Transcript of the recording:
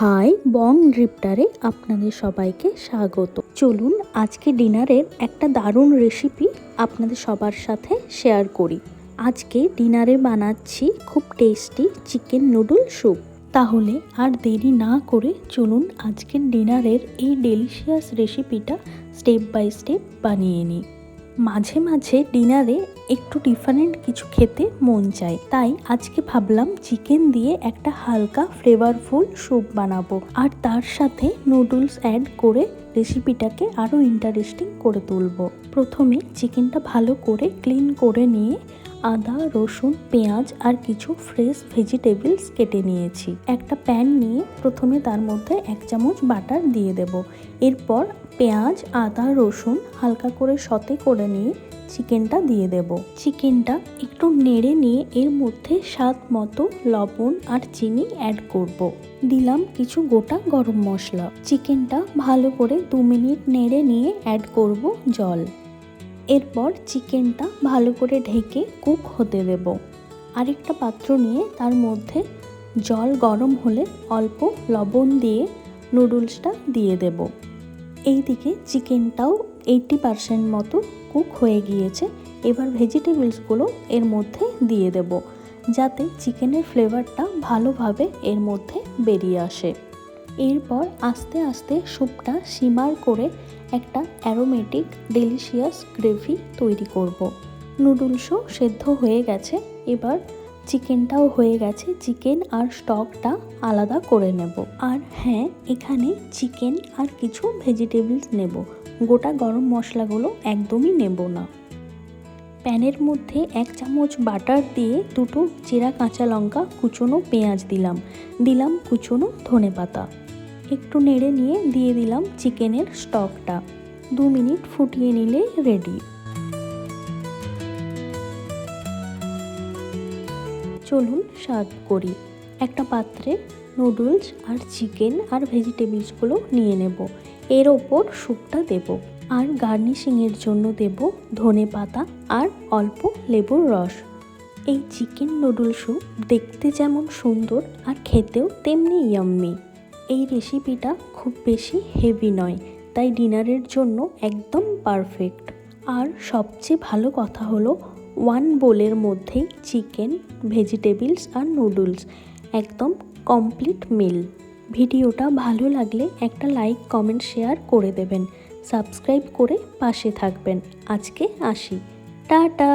High বং ড্রিফটারে আপনাদের সবাইকে স্বাগত। চলুন আজকে ডিনারের একটা দারুণ রেসিপি আপনাদের সবার সাথে শেয়ার করি। আজকে ডিনারে বানাচ্ছি খুব টেস্টি চিকেন নুডল স্যুপ। তাহলে আর দেরি না করে চলুন আজকের ডিনারের এই ডেলিশিয়াস রেসিপিটা স্টেপ বাই স্টেপ বানিয়ে নিই। মাঝে মাঝে ডিনারে একটু ডিফারেন্ট কিছু খেতে মন চায়, তাই আজকে ভাবলাম চিকেন দিয়ে একটা হালকা ফ্লেভারফুল স্যুপ বানাবো আর তার সাথে নুডলস অ্যাড করে রেসিপিটাকে আরও ইন্টারেস্টিং করে তুলবো। প্রথমে চিকেনটা ভালো করে ক্লিন করে নিয়ে আদা, রসুন, পেঁয়াজ আর কিছু ফ্রেশ ভেজিটেবলস কেটে নিয়েছি। একটা প্যান নিয়ে প্রথমে তার মধ্যে 1 চামচ বাটার দিয়ে দেব। এরপর পেঁয়াজ, আদা, রসুন হালকা করে সতে করে নিয়ে চিকেনটা দিয়ে দেব। চিকেনটা একটু নেড়ে নিয়ে এর মধ্যে স্বাদ মতো লবণ আর চিনি অ্যাড করব। দিলাম কিছু গোটা গরম মশলা। চিকেনটা ভালো করে 2 মিনিট নেড়ে নিয়ে অ্যাড করব জল। এরপর চিকেনটা ভালো করে ঢেকে কুক হতে দেব। আরেকটা পাত্র নিয়ে তার মধ্যে জল গরম হলে অল্প লবণ দিয়ে নুডলসটা দিয়ে দেব। এইদিকে চিকেনটাও 80% মতো কুক হয়ে গিয়েছে। এবার ভেজিটেবলসগুলো এর মধ্যে দিয়ে দেব, যাতে চিকেনের ফ্লেভারটা ভালোভাবে এর মধ্যে বেরিয়ে আসে। এরপর আস্তে আস্তে স্যুপটা সিমার করে একটা অ্যারোমেটিক ডেলিশিয়াস গ্রেভি তৈরি করব। নুডলসও সেদ্ধ হয়ে গেছে, এবার চিকেনটাও হয়ে গেছে। চিকেন আর স্টকটা আলাদা করে নেব। আর হ্যাঁ, এখানে চিকেন আর কিছু ভেজিটেবলস নেব, গোটা গরম মশলাগুলো একদমই নেব না। প্যানের মধ্যে 1 চামচ বাটার দিয়ে 2টো চেরা কাঁচা লঙ্কা, কুচনো পেঁয়াজ দিলাম কুচনো ধনেপাতা। একটু নেড়ে নিয়ে দিয়ে দিলাম চিকেনের স্টকটা। 2 মিনিট ফুটিয়ে নিলে রেডি। চলুন সার্ভ করি। একটা পাত্রে নুডলস আর চিকেন আর ভেজিটেবলসগুলো নিয়ে নেব। এর ওপর স্যুপটা দেব আর গার্নিশিংয়ের জন্য দেব ধনেপাতা আর অল্প লেবুর রস। এই চিকেন নুডল স্যুপ দেখতে যেমন সুন্দর আর খেতেও তেমনি ইয়াম্মি। এই রেসিপিটা খুব বেশি হেভি নয়, তাই ডিনারের জন্য একদম পারফেক্ট। আর সবচেয়ে ভালো কথা হলো 1 বোলের মধ্যেই চিকেন, ভেজিটেবলস আর নুডলস, একদম কমপ্লিট মিল। ভিডিওটা ভালো লাগলে একটা লাইক, কমেন্ট, শেয়ার করে দেবেন। সাবস্ক্রাইব করে পাশে থাকবেন। আজকে আসি, টাটা।